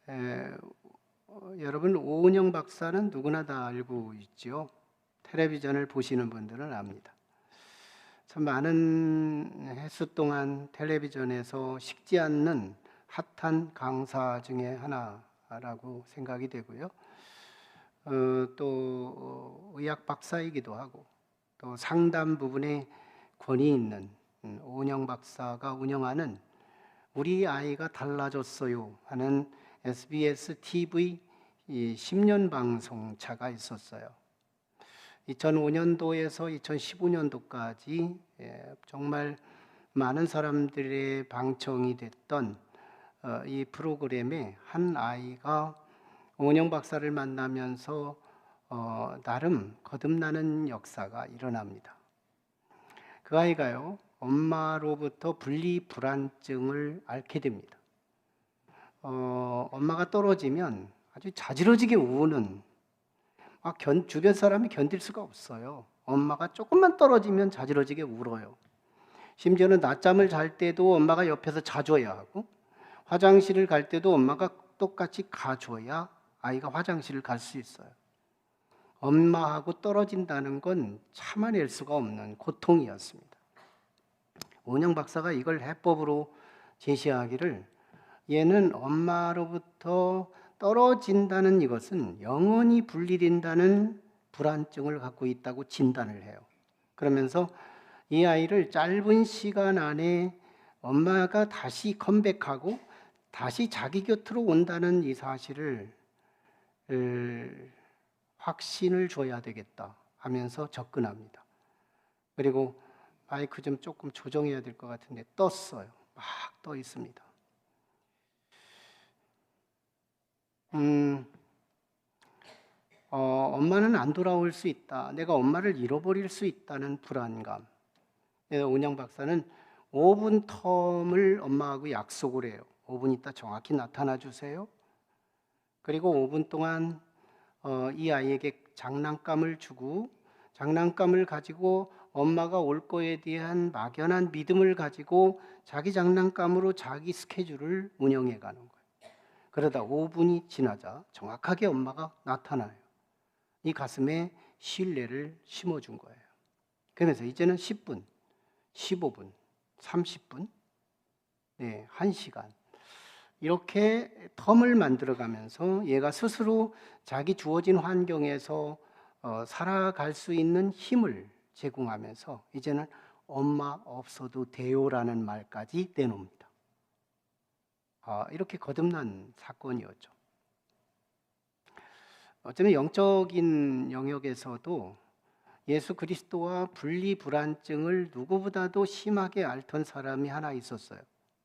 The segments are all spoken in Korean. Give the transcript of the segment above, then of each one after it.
에, 여러분 오은영 박사는 누구나 다 알고 있지요. 텔레비전을 보시는 분들은 압니다. 참 많은 횟수 동안 텔레비전에서 식지 않는 핫한 강사 중에 하나라고 생각이 되고요. 또 의학 박사이기도 하고 또 상담 부분에 권위 있는 오은영 박사가 운영하는 우리 아이가 달라졌어요 하는 SBS TV 10년 방송차가 있었어요. 2005년도에서 2015년도까지 정말 많은 사람들의 방청이 됐던 이 프로그램에 한 아이가 오은영 박사를 만나면서 나름 거듭나는 역사가 일어납니다. 그 아이가요, 엄마로부터 분리불안증을 앓게 됩니다. 엄마가 떨어지면 아주 자지러지게 우는, 주변 사람이 견딜 수가 없어요. 엄마가 조금만 떨어지면 자지러지게 울어요. 심지어는 낮잠을 잘 때도 엄마가 옆에서 자줘야 하고, 화장실을 갈 때도 엄마가 똑같이 가줘야 아이가 화장실을 갈 수 있어요. 엄마하고 떨어진다는 건 참아낼 수가 없는 고통이었습니다. 오은영 박사가 이걸 해법으로 제시하기를, 얘는 엄마로부터 떨어진다는 이것은 영원히 분리된다는 불안증을 갖고 있다고 진단을 해요. 그러면서 이 아이를 짧은 시간 안에 엄마가 다시 컴백하고 다시 자기 곁으로 온다는 이 사실을 확신을 줘야 되겠다 하면서 접근합니다. 그리고 마이크 좀 조금 조정해야 될 것 같은데 떴어요. 막 떠 있습니다. 엄마는 안 돌아올 수 있다. 내가 엄마를 잃어버릴 수 있다는 불안감. 오은영 박사는 5분 텀을 엄마하고 약속을 해요. 5분 있다 정확히 나타나 주세요. 그리고 5분 동안 이 아이에게 장난감을 주고 장난감을 가지고 엄마가 올 거에 대한 막연한 믿음을 가지고 자기 장난감으로 자기 스케줄을 운영해 가는 거예요. 그러다 5분이 지나자 정확하게 엄마가 나타나요. 이 가슴에 신뢰를 심어준 거예요. 그러면서 이제는 10분, 15분, 30분, 1시간 이렇게 텀을 만들어가면서 얘가 스스로 자기 주어진 환경에서 살아갈 수 있는 힘을 제공하면서 이제는 엄마 없어도 돼요라는 말까지 내놓습니다. 이렇게 거듭난 사건이었죠. 어쩌면 영적인 영역에서도 예수 그리스도와 분리불안증을 누구보다도 심하게 앓던 사람이 하나 있었어요.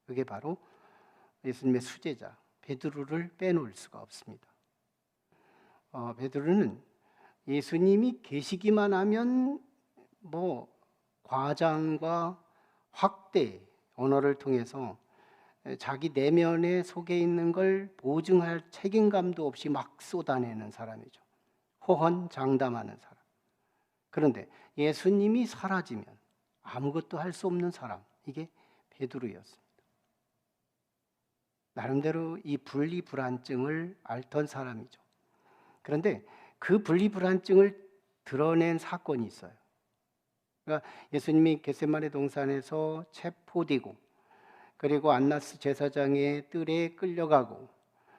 그게 바로 예수님의 수제자 베드로를 빼놓을 수가 없습니다. 베드로는 예수님이 계시기만 하면 과장과 확대 언어를 통해서 자기 내면에 속에 있는 걸 보증할 책임감도 없이 막 쏟아내는 사람이죠. 호언장담하는 사람. 그런데 예수님이 사라지면 아무것도 할 수 없는 사람, 이게 베드로였습니다. 나름대로 이 분리불안증을 앓던 사람이죠. 그런데 그 분리불안증을 드러낸 사건이 있어요. 그러니까 예수님이 겟세마네 동산에서 체포되고 그리고 안나스 제사장의 뜰에 끌려가고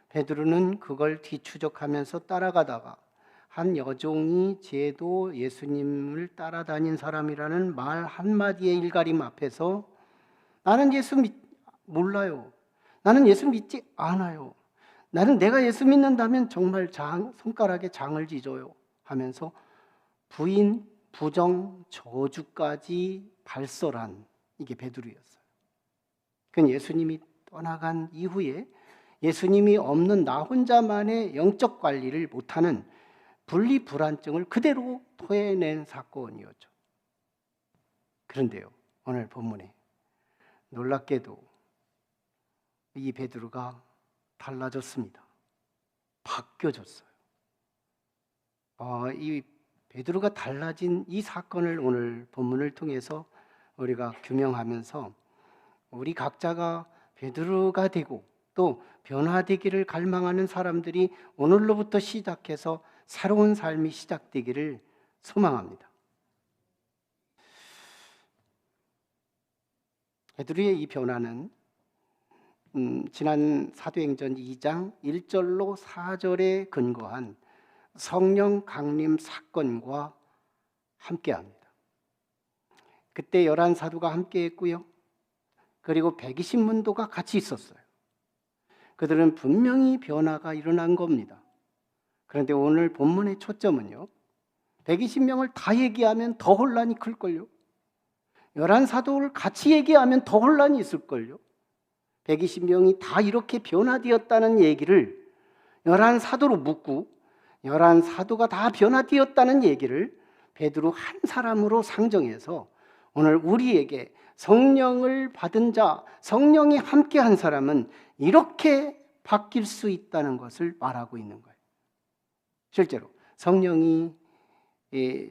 베드로는 그걸 뒤추적하면서 따라가다가 한 여종이 쟤도 예수님을 따라다닌 사람이라는 말 한마디의 일가림 앞에서 나는 예수 몰라요. 나는 예수 믿지 않아요. 나는 내가 예수 믿는다면 정말 손가락에 장을 지져요 하면서 부인, 부정, 저주까지 발설한 이게 베드로였어요. 그건 예수님이 떠나간 이후에 예수님이 없는 나 혼자만의 영적 관리를 못하는 분리불안증을 그대로 토해낸 사건이었죠. 그런데요, 오늘 본문에 놀랍게도 이 베드로가 달라졌습니다. 바뀌어졌어요. 이 베드로가 달라진 이 사건을 오늘 본문을 통해서 우리가 규명하면서 우리 각자가 베드로가 되고 또 변화되기를 갈망하는 사람들이 오늘로부터 시작해서 새로운 삶이 시작되기를 소망합니다. 베드로의 이 변화는 지난 사도행전 2장 1절로 4절에 근거한 성령 강림 사건과 함께합니다. 그때 11사도가 함께했고요. 그리고 120문도가 같이 있었어요. 그들은 분명히 변화가 일어난 겁니다. 그런데 오늘 본문의 초점은요, 120명을 다 얘기하면 더 혼란이 클걸요. 11사도를 같이 얘기하면 더 혼란이 있을걸요. 120명이 다 이렇게 변화되었다는 얘기를 11사도로 묻고 11사도가 다 변화되었다는 얘기를 베드로 한 사람으로 상정해서 오늘 우리에게 성령을 받은 자, 성령이 함께한 사람은 이렇게 바뀔 수 있다는 것을 말하고 있는 거예요. 실제로 성령이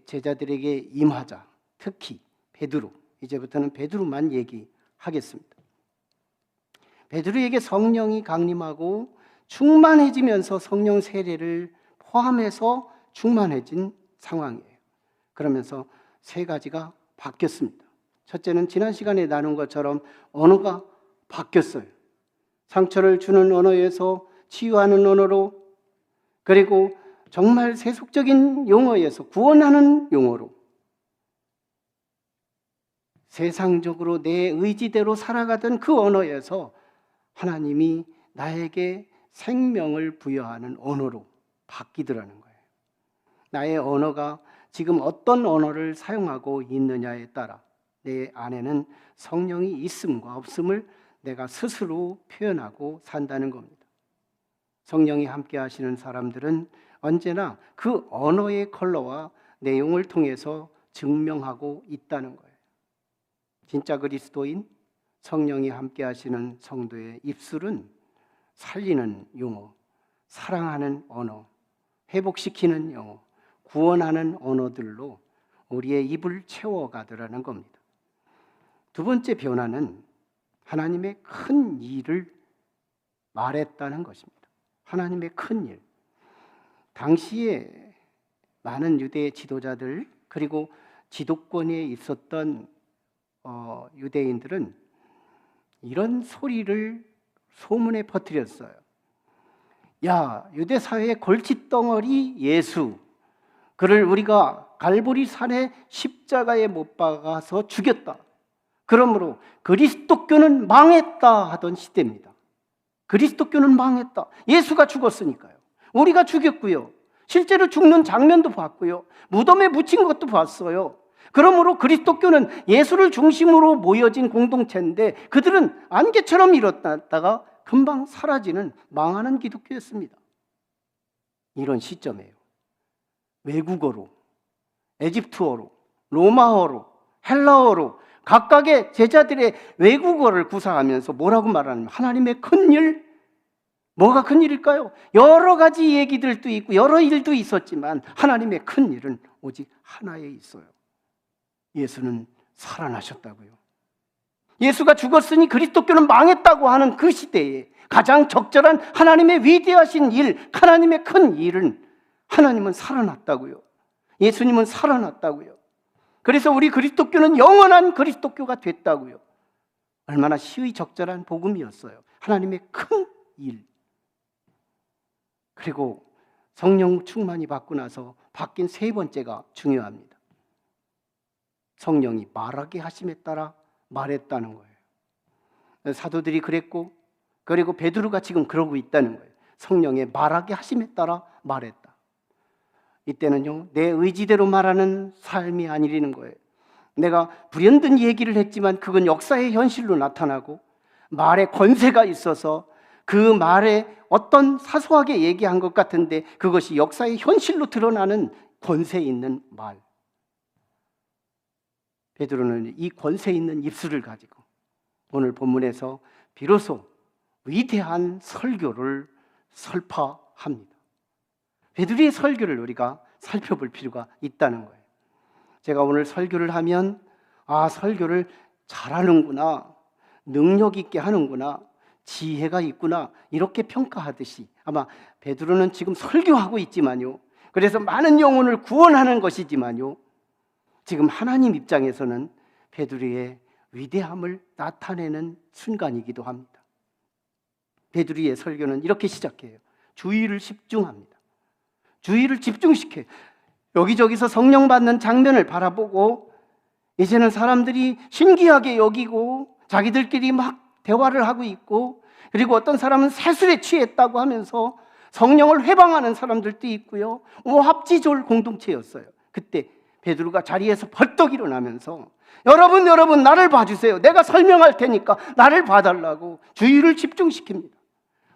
제자들에게 임하자, 특히 베드로, 이제부터는 베드로만 얘기하겠습니다. 베드로에게 성령이 강림하고 충만해지면서 성령 세례를 포함해서 충만해진 상황이에요. 그러면서 세 가지가 바뀌었습니다. 첫째는 지난 시간에 나눈 것처럼 언어가 바뀌었어요. 상처를 주는 언어에서 치유하는 언어로, 그리고 정말 세속적인 용어에서 구원하는 용어로, 세상적으로 내 의지대로 살아가던 그 언어에서 하나님이 나에게 생명을 부여하는 언어로 바뀌더라는 거예요. 나의 언어가 지금 어떤 언어를 사용하고 있느냐에 따라 내 안에는 성령이 있음과 없음을 내가 스스로 표현하고 산다는 겁니다. 성령이 함께 하시는 사람들은 언제나 그 언어의 컬러와 내용을 통해서 증명하고 있다는 거예요. 진짜 그리스도인, 성령이 함께 하시는 성도의 입술은 살리는 용어, 사랑하는 언어, 회복시키는 용어, 구원하는 언어들로 우리의 입을 채워가더라는 겁니다. 두 번째 변화는 하나님의 큰 일을 말했다는 것입니다. 하나님의 큰 일. 당시에 많은 유대 지도자들 그리고 지도권에 있었던 유대인들은 이런 소리를 소문에 퍼뜨렸어요. 야, 유대 사회의 골칫덩어리 예수, 그를 우리가 갈보리 산의 십자가에 못 박아서 죽였다. 그러므로 그리스도교는 망했다 하던 시대입니다. 그리스도교는 망했다. 예수가 죽었으니까요. 우리가 죽였고요. 실제로 죽는 장면도 봤고요. 무덤에 묻힌 것도 봤어요. 그러므로 그리스도교는 예수를 중심으로 모여진 공동체인데 그들은 안개처럼 일어났다가 금방 사라지는 망하는 기독교였습니다. 이런 시점이에요. 외국어로, 에집트어로, 로마어로, 헬라어로 각각의 제자들의 외국어를 구사하면서 뭐라고 말하냐면 하나님의 큰 일, 뭐가 큰 일일까요? 여러 가지 얘기들도 있고 여러 일도 있었지만 하나님의 큰 일은 오직 하나에 있어요. 예수는 살아나셨다고요. 예수가 죽었으니 그리스도교는 망했다고 하는 그 시대에 가장 적절한 하나님의 위대하신 일, 하나님의 큰 일은 하나님은 살아났다고요. 예수님은 살아났다고요. 그래서 우리 그리스도교는 영원한 그리스도교가 됐다고요. 얼마나 시의 적절한 복음이었어요. 하나님의 큰 일. 그리고 성령 충만이 받고 나서 바뀐 세 번째가 중요합니다. 성령이 말하게 하심에 따라 말했다는 거예요. 사도들이 그랬고, 그리고 베드로가 지금 그러고 있다는 거예요. 성령의 말하게 하심에 따라 말했다. 이때는요, 내 의지대로 말하는 삶이 아니라는 거예요. 내가 불현듯 얘기를 했지만 그건 역사의 현실로 나타나고 말에 권세가 있어서 그 말에 어떤 사소하게 얘기한 것 같은데 그것이 역사의 현실로 드러나는 권세 있는 말. 베드로는 이 권세 있는 입술을 가지고 오늘 본문에서 비로소 위대한 설교를 설파합니다. 베드로의 설교를 우리가 살펴볼 필요가 있다는 거예요. 제가 오늘 설교를 하면 설교를 잘하는구나, 능력 있게 하는구나, 지혜가 있구나 이렇게 평가하듯이 아마 베드로는 지금 설교하고 있지만요, 그래서 많은 영혼을 구원하는 것이지만요, 지금 하나님 입장에서는 베드로의 위대함을 나타내는 순간이기도 합니다. 베드로의 설교는 이렇게 시작해요. 주의를 집중합니다. 주의를 집중시켜요. 여기저기서 성령 받는 장면을 바라보고 이제는 사람들이 신기하게 여기고 자기들끼리 막 대화를 하고 있고, 그리고 어떤 사람은 세술에 취했다고 하면서 성령을 회방하는 사람들도 있고요. 오합지졸 공동체였어요. 그때 베드로가 자리에서 벌떡 일어나면서 여러분 나를 봐주세요. 내가 설명할 테니까 나를 봐달라고 주의를 집중시킵니다.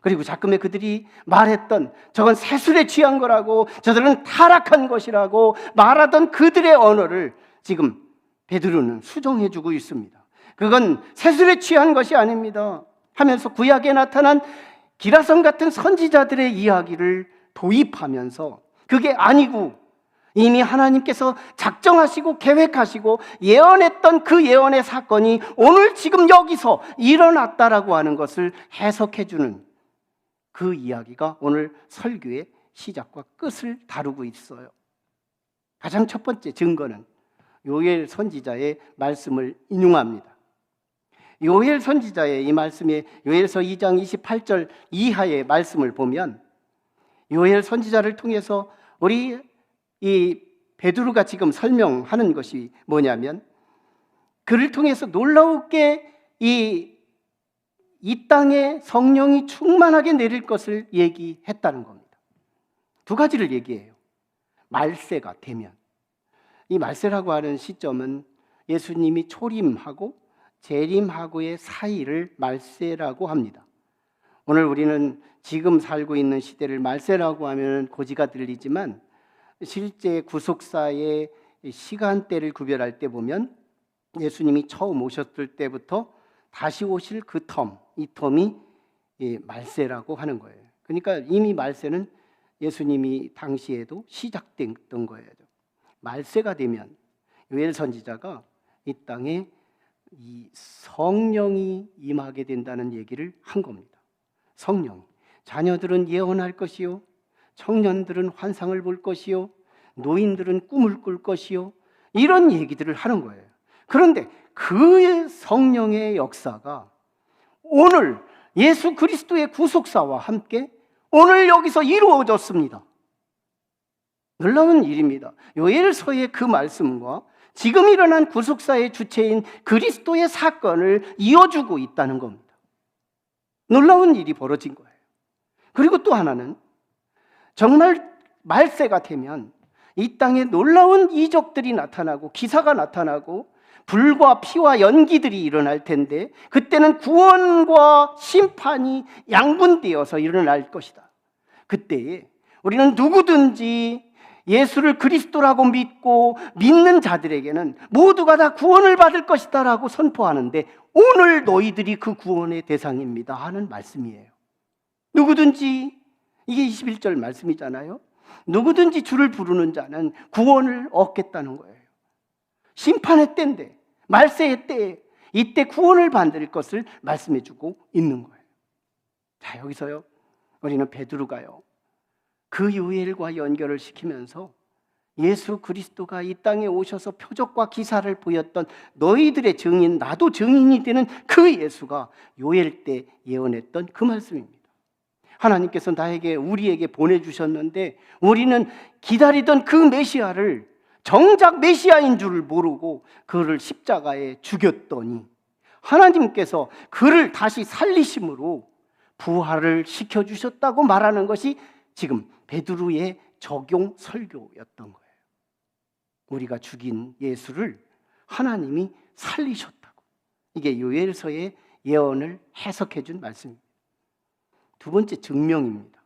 그리고 자꾸만 그들이 말했던 저건 세술에 취한 거라고, 저들은 타락한 것이라고 말하던 그들의 언어를 지금 베드로는 수정해주고 있습니다. 그건 세술에 취한 것이 아닙니다 하면서 구약에 나타난 기라성 같은 선지자들의 이야기를 도입하면서 그게 아니고 이미 하나님께서 작정하시고 계획하시고 예언했던 그 예언의 사건이 오늘 지금 여기서 일어났다라고 하는 것을 해석해주는 그 이야기가 오늘 설교의 시작과 끝을 다루고 있어요. 가장 첫 번째 증거는 요엘 선지자의 말씀을 인용합니다. 요엘 선지자의 이 말씀에 요엘서 2장 28절 이하의 말씀을 보면 요엘 선지자를 통해서 우리 이 베드로가 지금 설명하는 것이 뭐냐면, 그를 통해서 놀라우게 이 땅에 성령이 충만하게 내릴 것을 얘기했다는 겁니다. 두 가지를 얘기해요. 말세가 되면, 이 말세라고 하는 시점은 예수님이 초림하고 재림하고의 사이를 말세라고 합니다. 오늘 우리는 지금 살고 있는 시대를 말세라고 하면 고지가 들리지만 실제 구속사의 시간대를 구별할 때 보면 예수님이 처음 오셨을 때부터 다시 오실 그 텀, 이 텀이 말세라고 하는 거예요. 그러니까 이미 말세는 예수님이 당시에도 시작됐던 거예요. 말세가 되면 요엘 선지자가 이 땅에 이 성령이 임하게 된다는 얘기를 한 겁니다. 성령, 자녀들은 예언할 것이요, 청년들은 환상을 볼 것이요, 노인들은 꿈을 꿀 것이요, 이런 얘기들을 하는 거예요. 그런데 그 성령의 역사가 오늘 예수 그리스도의 구속사와 함께 오늘 여기서 이루어졌습니다. 놀라운 일입니다. 요엘서의 그 말씀과 지금 일어난 구속사의 주체인 그리스도의 사건을 이어주고 있다는 겁니다. 놀라운 일이 벌어진 거예요. 그리고 또 하나는 정말 말세가 되면 이 땅에 놀라운 이적들이 나타나고 기사가 나타나고 불과 피와 연기들이 일어날 텐데 그때는 구원과 심판이 양분되어서 일어날 것이다. 그때에 우리는 누구든지 예수를 그리스도라고 믿고 믿는 자들에게는 모두가 다 구원을 받을 것이다 라고 선포하는데, 오늘 너희들이 그 구원의 대상입니다 하는 말씀이에요. 누구든지, 이게 21절 말씀이잖아요. 누구든지 주를 부르는 자는 구원을 얻겠다는 거예요. 심판의 때인데, 말세의 때에 이때 구원을 받을 것을 말씀해주고 있는 거예요. 자, 여기서요 우리는 베드로가요 그 요엘과 연결을 시키면서 예수 그리스도가 이 땅에 오셔서 표적과 기사를 보였던 너희들의 증인, 나도 증인이 되는 그 예수가 요엘 때 예언했던 그 말씀입니다. 하나님께서 나에게, 우리에게 보내주셨는데 우리는 기다리던 그 메시아를 정작 메시아인 줄 모르고 그를 십자가에 죽였더니 하나님께서 그를 다시 살리심으로 부활을 시켜주셨다고 말하는 것이 지금 베드로의 적용 설교였던 거예요. 우리가 죽인 예수를 하나님이 살리셨다고. 이게 요엘서의 예언을 해석해 준 말씀입니다. 두 번째 증명입니다.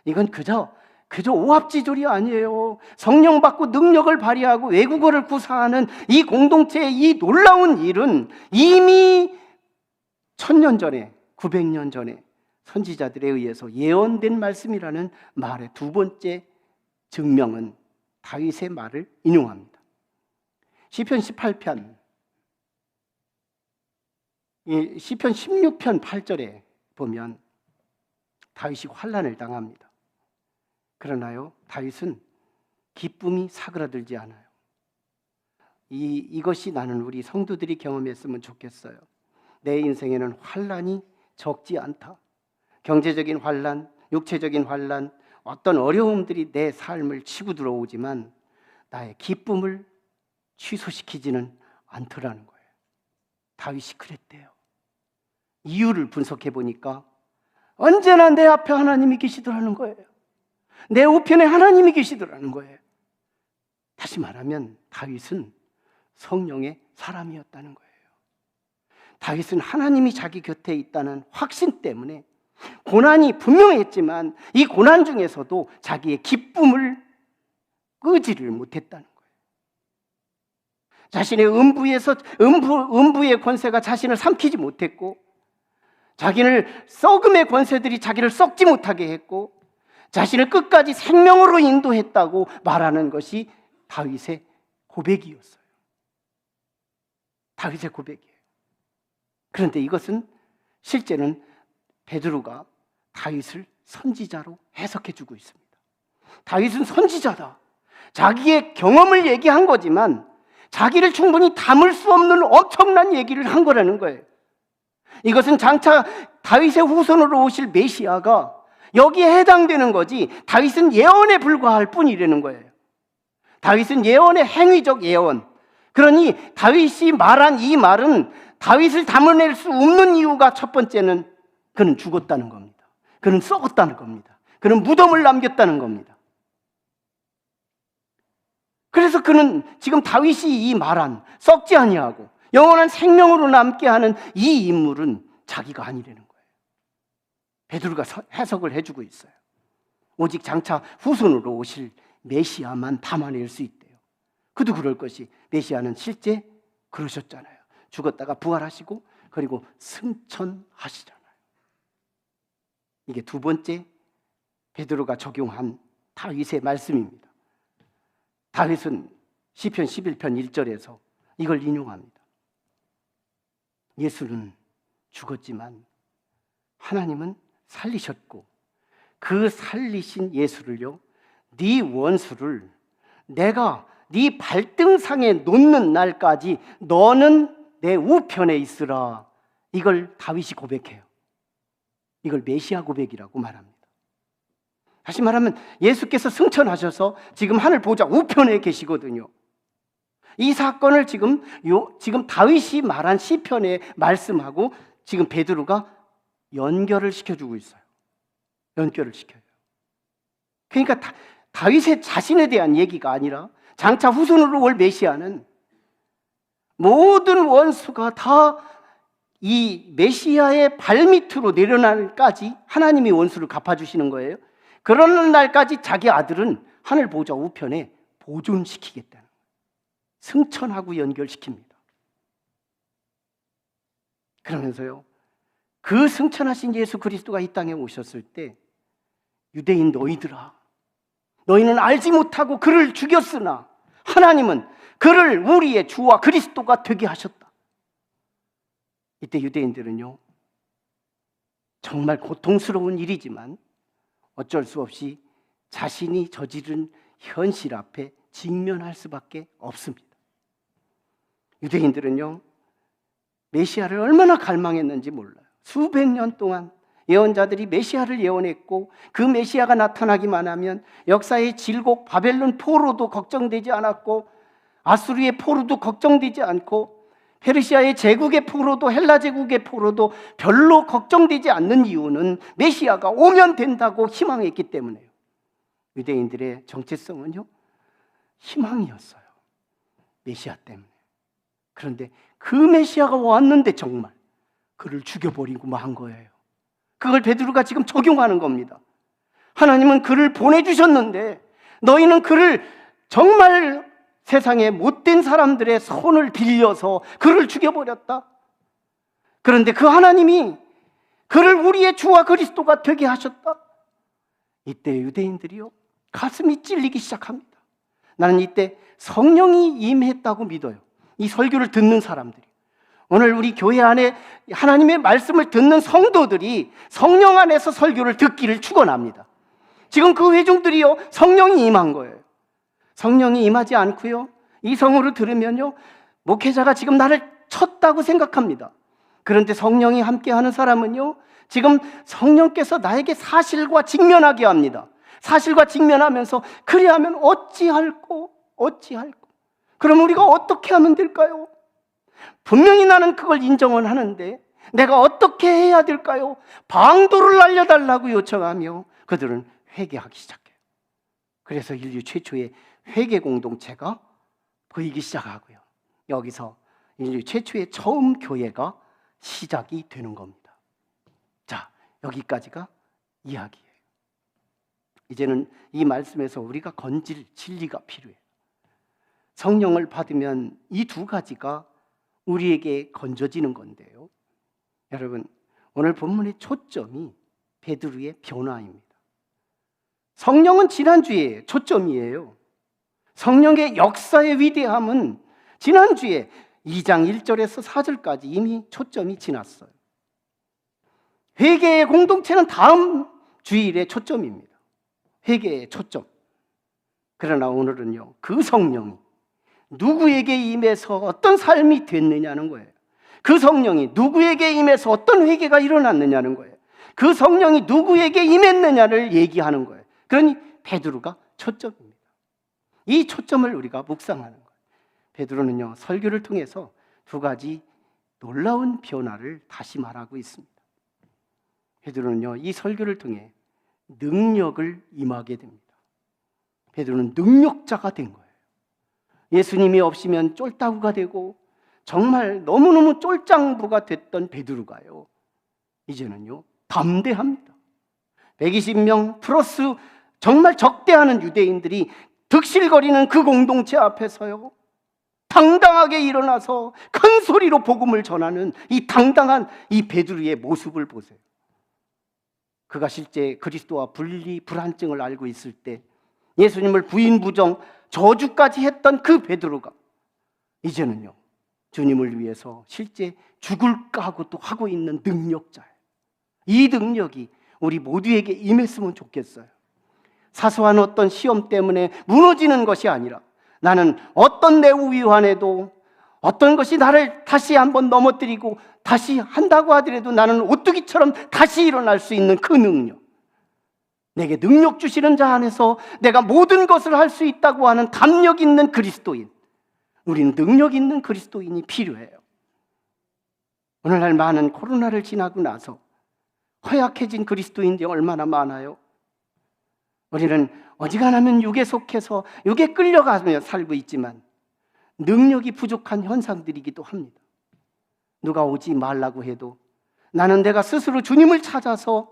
이건 그저 오합지졸이 아니에요. 성령 받고 능력을 발휘하고 외국어를 구사하는 이 공동체의 이 놀라운 일은 이미 1000년 전에, 900년 전에 선지자들에 의해서 예언된 말씀이라는 말의 두 번째 증명은 다윗의 말을 인용합니다. 시편 18편, 시편 16편 8절에 보면 다윗이 환난을 당합니다. 그러나요, 다윗은 기쁨이 사그라들지 않아요. 이것이 나는 우리 성도들이 경험했으면 좋겠어요. 내 인생에는 환난이 적지 않다. 경제적인 환난, 육체적인 환난, 어떤 어려움들이 내 삶을 치고 들어오지만 나의 기쁨을 취소시키지는 않더라는 거예요. 다윗이 그랬대요. 이유를 분석해 보니까 언제나 내 앞에 하나님이 계시더라는 거예요. 내 우편에 하나님이 계시더라는 거예요. 다시 말하면 다윗은 성령의 사람이었다는 거예요. 다윗은 하나님이 자기 곁에 있다는 확신 때문에 고난이 분명했지만 이 고난 중에서도 자기의 기쁨을 끄지를 못했다는 거예요. 자신의 음부의 권세가 자신을 삼키지 못했고, 자기를 썩음의 권세들이 자기를 썩지 못하게 했고, 자신을 끝까지 생명으로 인도했다고 말하는 것이 다윗의 고백이었어요. 다윗의 고백이에요. 그런데 이것은 실제는 베드로가 다윗을 선지자로 해석해주고 있습니다. 다윗은 선지자다. 자기의 경험을 얘기한 거지만 자기를 충분히 담을 수 없는 엄청난 얘기를 한 거라는 거예요. 이것은 장차 다윗의 후손으로 오실 메시아가 여기에 해당되는 거지, 다윗은 예언에 불과할 뿐이라는 거예요. 다윗은 예언의 행위적 예언. 그러니 다윗이 말한 이 말은 다윗을 담아낼 수 없는 이유가 첫 번째는 그는 죽었다는 겁니다. 그는 썩었다는 겁니다. 그는 무덤을 남겼다는 겁니다. 그래서 그는 지금 다윗이 이 말한 썩지 아니하고 영원한 생명으로 남게 하는 이 인물은 자기가 아니라는 거예요. 베드로가 해석을 해주고 있어요. 오직 장차 후손으로 오실 메시아만 담아낼 수 있대요. 그도 그럴 것이, 메시아는 실제 그러셨잖아요. 죽었다가 부활하시고 그리고 승천하시잖아요. 이게 두 번째 베드로가 적용한 다윗의 말씀입니다. 다윗은 시편 11편 1절에서 이걸 인용합니다. 예수는 죽었지만 하나님은 살리셨고 그 살리신 예수를요, 네 원수를 내가 네 발등상에 놓는 날까지 너는 내 우편에 있으라. 이걸 다윗이 고백해요. 이걸 메시아 고백이라고 말합니다. 다시 말하면 예수께서 승천하셔서 지금 하늘 보좌 우편에 계시거든요. 이 사건을 지금 다윗이 말한 시편의 말씀하고 지금 베드로가 연결을 시켜주고 있어요. 연결을 시켜요. 그러니까 다윗의 자신에 대한 얘기가 아니라 장차 후손으로 올 메시아는 모든 원수가 다 이 메시아의 발밑으로 내려날까지 하나님이 원수를 갚아주시는 거예요. 그러는 날까지 자기 아들은 하늘 보좌 우편에 보존시키겠다는 거예요. 승천하고 연결시킵니다. 그러면서요, 그 승천하신 예수 그리스도가 이 땅에 오셨을 때 유대인 너희들아, 너희는 알지 못하고 그를 죽였으나 하나님은 그를 우리의 주와 그리스도가 되게 하셨다. 이때 유대인들은요, 정말 고통스러운 일이지만 어쩔 수 없이 자신이 저지른 현실 앞에 직면할 수밖에 없습니다. 유대인들은요, 메시아를 얼마나 갈망했는지 몰라요. 수백 년 동안 예언자들이 메시아를 예언했고 그 메시아가 나타나기만 하면 역사의 질곡 바벨론 포로도 걱정되지 않았고 아수르의 포로도 걱정되지 않고 페르시아의 제국의 포로도 헬라 제국의 포로도 별로 걱정되지 않는 이유는 메시아가 오면 된다고 희망했기 때문에요. 유대인들의 정체성은요, 희망이었어요. 메시아 때문에. 그런데 그 메시아가 왔는데 정말 그를 죽여버리고 만 거예요. 그걸 베드로가 지금 적용하는 겁니다. 하나님은 그를 보내주셨는데 너희는 그를 정말 세상에 못된 사람들의 손을 빌려서 그를 죽여버렸다. 그런데 그 하나님이 그를 우리의 주와 그리스도가 되게 하셨다. 이때 유대인들이요, 가슴이 찔리기 시작합니다. 나는 이때 성령이 임했다고 믿어요. 이 설교를 듣는 사람들이 오늘 우리 교회 안에 하나님의 말씀을 듣는 성도들이 성령 안에서 설교를 듣기를 축원합니다. 지금 그 회중들이요, 성령이 임한 거예요. 성령이 임하지 않고요, 이성으로 들으면요, 목회자가 지금 나를 쳤다고 생각합니다. 그런데 성령이 함께하는 사람은요, 지금 성령께서 나에게 사실과 직면하게 합니다. 사실과 직면하면서 그리 하면 어찌할꼬. 그럼 우리가 어떻게 하면 될까요? 분명히 나는 그걸 인정은 하는데 내가 어떻게 해야 될까요? 방도를 알려달라고 요청하며 그들은 회개하기 시작해요. 그래서 인류 최초의 회개 공동체가 보이기 시작하고요, 여기서 인류 최초의 처음 교회가 시작이 되는 겁니다. 자, 여기까지가 이야기예요. 이제는 이 말씀에서 우리가 건질 진리가 필요해요. 성령을 받으면 이 두 가지가 우리에게 건져지는 건데요, 여러분, 오늘 본문의 초점이 베드로의 변화입니다. 성령은 지난주에 초점이에요. 성령의 역사의 위대함은 지난주에 2장 1절에서 4절까지 이미 초점이 지났어요. 회개의 공동체는 다음 주일의 초점입니다. 회개의 초점. 그러나 오늘은요, 그 성령이 누구에게 임해서 어떤 삶이 됐느냐는 거예요. 그 성령이 누구에게 임해서 어떤 회개가 일어났느냐는 거예요. 그 성령이 누구에게 임했느냐를 얘기하는 거예요. 그러니 베드로가 초점입니다. 이 초점을 우리가 묵상하는 거예요. 베드로는요, 설교를 통해서 두 가지 놀라운 변화를 다시 말하고 있습니다. 베드로는요, 이 설교를 통해 능력을 임하게 됩니다. 베드로는 능력자가 된 거예요. 예수님이 없으면 쫄따구가 되고 정말 너무너무 쫄짱부가 됐던 베드로가요, 이제는요 담대합니다. 120명 플러스 정말 적대하는 유대인들이 득실거리는 그 공동체 앞에서요, 당당하게 일어나서 큰 소리로 복음을 전하는 이 당당한 이 베드로의 모습을 보세요. 그가 실제 그리스도와 분리 불안증을 알고 있을 때 예수님을 부인 부정 저주까지 했던 그 베드로가 이제는요, 주님을 위해서 실제 죽을까 하고 또 하고 있는 능력자예요. 이 능력이 우리 모두에게 임했으면 좋겠어요. 사소한 어떤 시험 때문에 무너지는 것이 아니라 나는 어떤 내 우위환에도 어떤 것이 나를 다시 한번 넘어뜨리고 다시 한다고 하더라도 나는 오뚜기처럼 다시 일어날 수 있는 그 능력, 내게 능력 주시는 자 안에서 내가 모든 것을 할 수 있다고 하는 담력 있는 그리스도인, 우리는 능력 있는 그리스도인이 필요해요. 오늘날 많은 코로나를 지나고 나서 허약해진 그리스도인들이 얼마나 많아요. 우리는 어지간하면 육에 속해서 육에 끌려가며 살고 있지만 능력이 부족한 현상들이기도 합니다. 누가 오지 말라고 해도 나는 내가 스스로 주님을 찾아서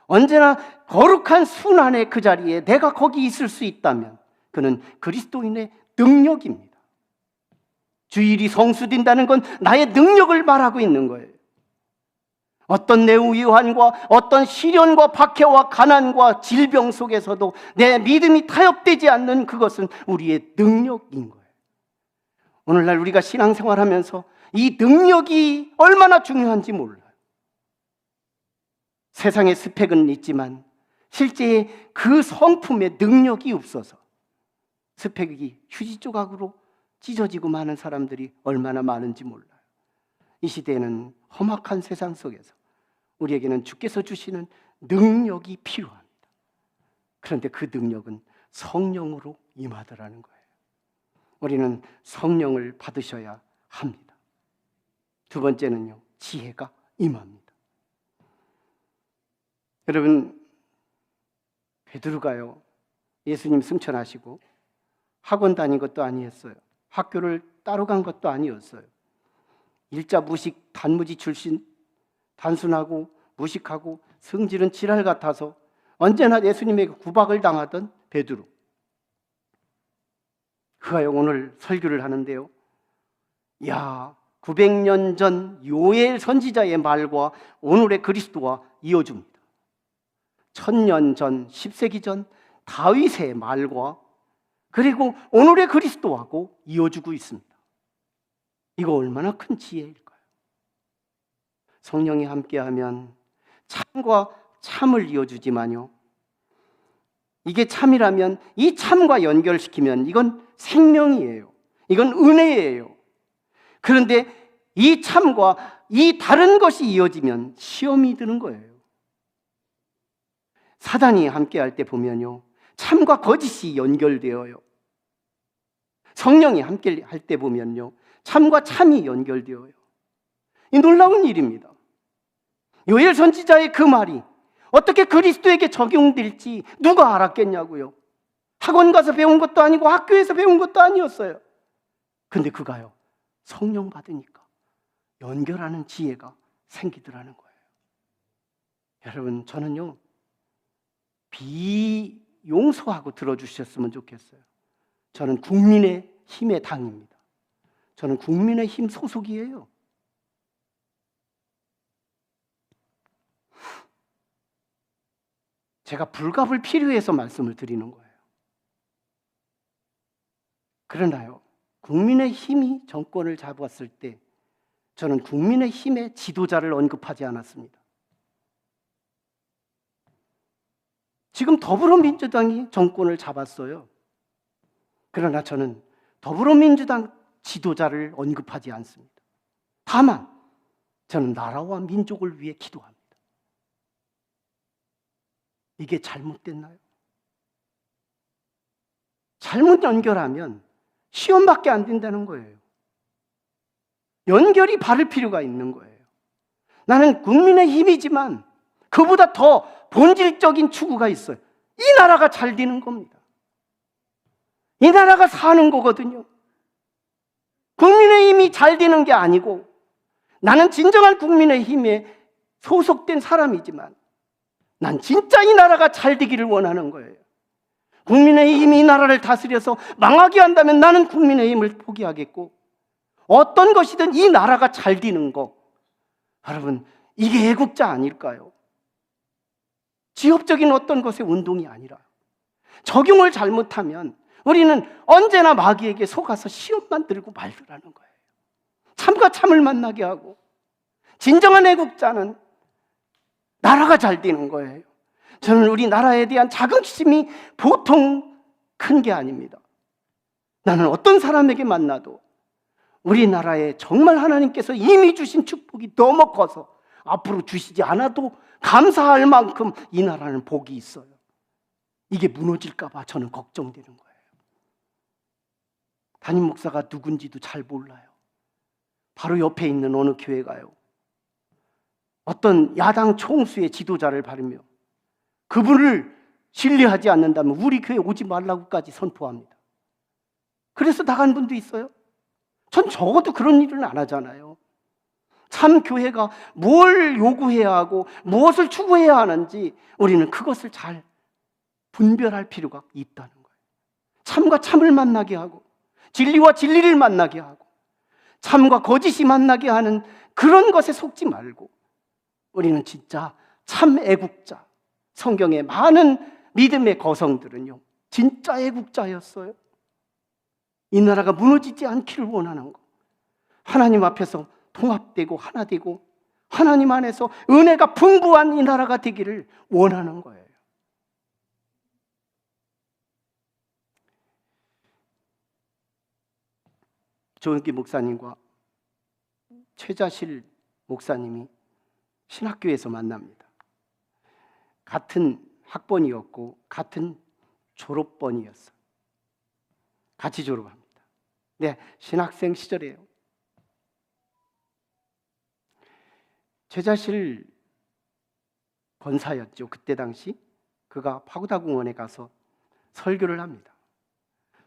언제나 거룩한 순환의 그 자리에 내가 거기 있을 수 있다면 그는 그리스도인의 능력입니다. 주일이 성수된다는 건 나의 능력을 말하고 있는 거예요. 어떤 내 우유한과 어떤 시련과 박해와 가난과 질병 속에서도 내 믿음이 타협되지 않는 그것은 우리의 능력인 거예요. 오늘날 우리가 신앙생활하면서 이 능력이 얼마나 중요한지 몰라요. 세상의 스펙은 있지만 실제 그 성품의 능력이 없어서 스펙이 휴지 조각으로 찢어지고 마는 사람들이 얼마나 많은지 몰라요. 이 시대에는 험악한 세상 속에서 우리에게는 주께서 주시는 능력이 필요합니다. 그런데 그 능력은 성령으로 임하더라는 거예요. 우리는 성령을 받으셔야 합니다. 두 번째는요, 지혜가 임합니다. 여러분, 베드로가요, 예수님 승천하시고 학원 다닌 것도 아니었어요. 학교를 따로 간 것도 아니었어요. 일자 무식 단무지 출신, 단순하고 무식하고 성질은 지랄 같아서 언제나 예수님에게 구박을 당하던 베드로. 그가 오늘 설교를 하는데요, 900년 전 요엘 선지자의 말과 오늘의 그리스도와 이어줍니다. 1000년 전, 10세기 전 다윗의 말과 그리고 오늘의 그리스도하고 이어주고 있습니다. 이거 얼마나 큰 지혜일까요? 성령이 함께하면 참과 참을 이어주지만요, 이게 참이라면 이 참과 연결시키면 이건 생명이에요. 이건 은혜예요. 그런데 이 참과 이 다른 것이 이어지면 시험이 드는 거예요. 사단이 함께할 때 보면요, 참과 거짓이 연결되어요. 성령이 함께할 때 보면요, 참과 참이 연결되어요. 이 놀라운 일입니다. 요엘 선지자의 그 말이 어떻게 그리스도에게 적용될지 누가 알았겠냐고요. 학원 가서 배운 것도 아니고 학교에서 배운 것도 아니었어요. 근데 그가요, 성령 받으니까 연결하는 지혜가 생기더라는 거예요. 여러분, 저는요, 비용서하고 들어주셨으면 좋겠어요. 저는 국민의 힘의 당입니다. 저는 국민의 힘 소속이에요. 제가 불갑을 필요해서 말씀을 드리는 거예요. 그러나요, 국민의 힘이 정권을 잡았을 때 저는 국민의 힘의 지도자를 언급하지 않았습니다. 지금 더불어민주당이 정권을 잡았어요. 그러나 저는 더불어민주당 지도자를 언급하지 않습니다. 다만 저는 나라와 민족을 위해 기도합니다. 이게 잘못됐나요? 잘못 연결하면 시험밖에 안 된다는 거예요. 연결이 바를 필요가 있는 거예요. 나는 국민의 힘이지만 그보다 더 본질적인 추구가 있어요. 이 나라가 잘 되는 겁니다. 이 나라가 사는 거거든요. 국민의 힘이 잘 되는 게 아니고, 나는 진정한 국민의 힘에 소속된 사람이지만 난 진짜 이 나라가 잘 되기를 원하는 거예요. 국민의 힘이 이 나라를 다스려서 망하게 한다면 나는 국민의 힘을 포기하겠고, 어떤 것이든 이 나라가 잘 되는 거, 여러분, 이게 애국자 아닐까요? 지역적인 어떤 것의 운동이 아니라 적용을 잘못하면 우리는 언제나 마귀에게 속아서 시험만 들고 말더라는 거예요. 참과 참을 만나게 하고, 진정한 애국자는 나라가 잘 되는 거예요. 저는 우리 나라에 대한 자긍심이 보통 큰 게 아닙니다. 나는 어떤 사람에게 만나도 우리나라에 정말 하나님께서 이미 주신 축복이 너무 커서 앞으로 주시지 않아도 감사할 만큼 이 나라는 복이 있어요. 이게 무너질까 봐 저는 걱정되는 거예요. 담임 목사가 누군지도 잘 몰라요. 바로 옆에 있는 어느 교회가요, 어떤 야당 총수의 지도자를 바르며 그분을 신뢰하지 않는다면 우리 교회 오지 말라고까지 선포합니다. 그래서 나간 분도 있어요. 전 적어도 그런 일은 안 하잖아요. 참 교회가 뭘 요구해야 하고 무엇을 추구해야 하는지 우리는 그것을 잘 분별할 필요가 있다는 거예요. 참과 참을 만나게 하고, 진리와 진리를 만나게 하고, 참과 거짓이 만나게 하는 그런 것에 속지 말고, 우리는 진짜 참 애국자, 성경의 많은 믿음의 거성들은요, 진짜 애국자였어요. 이 나라가 무너지지 않기를 원하는 것, 하나님 앞에서 통합되고 하나 되고 하나님 안에서 은혜가 풍부한 이 나라가 되기를 원하는 거예요. 조은기 목사님과 최자실 목사님이 신학교에서 만납니다. 같은 학번이었고 같은 졸업번이었어요. 같이 졸업합니다. 네, 신학생 시절이에요. 최자실 권사였죠. 그때 당시 그가 파고다공원에 가서 설교를 합니다.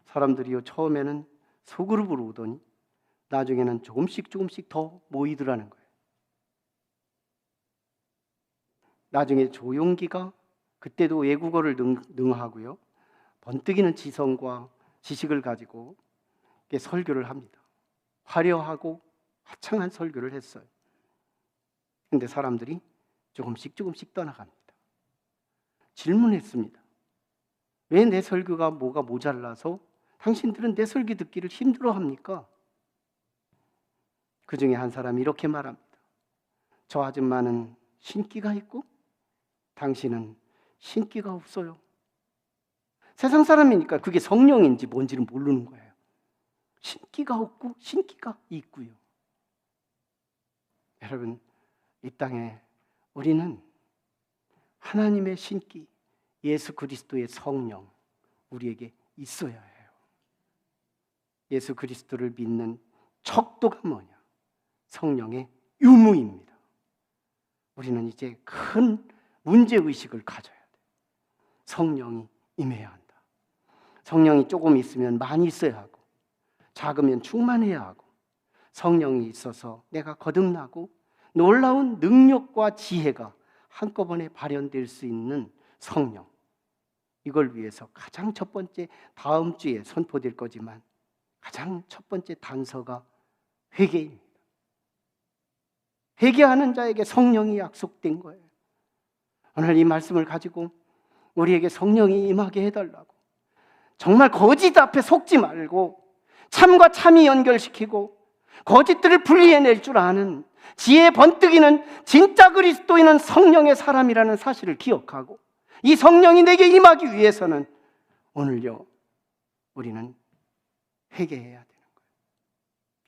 사람들이요, 처음에는 소그룹으로 오더니 나중에는 조금씩 더 모이더라는 거예요. 나중에 조용기가 그때도 외국어를 능하고요, 번뜩이는 지성과 지식을 가지고 설교를 합니다. 화려하고 화창한 설교를 했어요. 근데 사람들이 조금씩 떠나갑니다. 질문했습니다. 왜 내 설교가 뭐가 모자라서 당신들은 내 설교 듣기를 힘들어합니까? 그 중에 한 사람이 이렇게 말합니다. 저 아줌마는 신기가 있고 당신은 신기가 없어요. 세상 사람이니까 그게 성령인지 뭔지는 모르는 거예요. 신기가 없고 신기가 있고요. 여러분, 이 땅에 우리는 하나님의 신기, 예수 그리스도의 성령 우리에게 있어야 해요. 예수 그리스도를 믿는 척도가 뭐냐? 성령의 유무입니다. 우리는 이제 큰 문제의식을 가져야 돼요. 성령이 임해야 한다. 성령이 조금 있으면 많이 있어야 하고, 작으면 충만해야 하고, 성령이 있어서 내가 거듭나고 놀라운 능력과 지혜가 한꺼번에 발현될 수 있는 성령, 이걸 위해서 가장 첫 번째, 다음 주에 선포될 거지만 가장 첫 번째 단서가 회개입니다. 회개하는 자에게 성령이 약속된 거예요. 오늘 이 말씀을 가지고 우리에게 성령이 임하게 해달라고, 정말 거짓 앞에 속지 말고 참과 참이 연결시키고 거짓들을 분리해낼 줄 아는 지혜의 번뜩이는 진짜 그리스도인은 성령의 사람이라는 사실을 기억하고, 이 성령이 내게 임하기 위해서는 오늘요 우리는 회개해야 되는 거예요.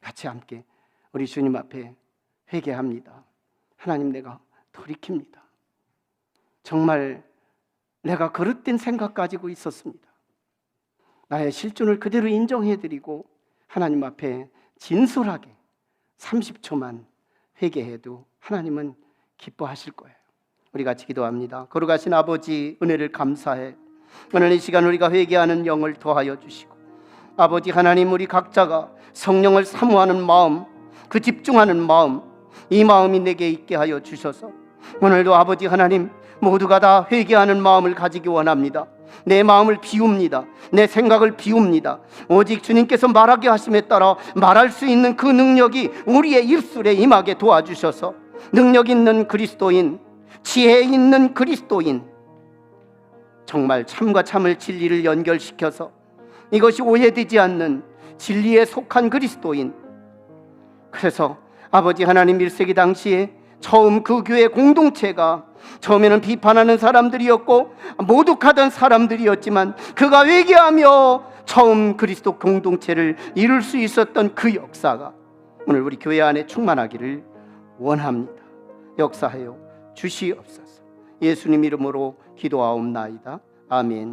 같이 함께 우리 주님 앞에 회개합니다. 하나님, 내가 돌이킵니다. 정말 내가 그릇된 생각 가지고 있었습니다. 나의 실존을 그대로 인정해드리고 하나님 앞에 진솔하게 30초만 회개해도 하나님은 기뻐하실 거예요. 우리 같이 기도합니다. 거룩하신 아버지, 은혜를 감사해. 오늘 이 시간 우리가 회개하는 영을 더하여 주시고, 아버지 하나님, 우리 각자가 성령을 사모하는 마음, 그 집중하는 마음, 이 마음이 내게 있게 하여 주셔서 오늘도 아버지 하나님, 모두가 다 회개하는 마음을 가지기 원합니다. 내 마음을 비웁니다. 내 생각을 비웁니다. 오직 주님께서 말하게 하심에 따라 말할 수 있는 그 능력이 우리의 입술에 임하게 도와주셔서 능력 있는 그리스도인, 지혜 있는 그리스도인, 정말 참과 참을 진리를 연결시켜서 이것이 오해되지 않는 진리에 속한 그리스도인. 그래서 아버지 하나님, 1세기 당시에 처음 그 교회 공동체가 처음에는 비판하는 사람들이었고 모독하던 사람들이었지만, 그가 회개하며 처음 그리스도 공동체를 이룰 수 있었던 그 역사가 오늘 우리 교회 안에 충만하기를 원합니다. 역사하여 주시옵소서. 예수님 이름으로 기도하옵나이다. 아멘.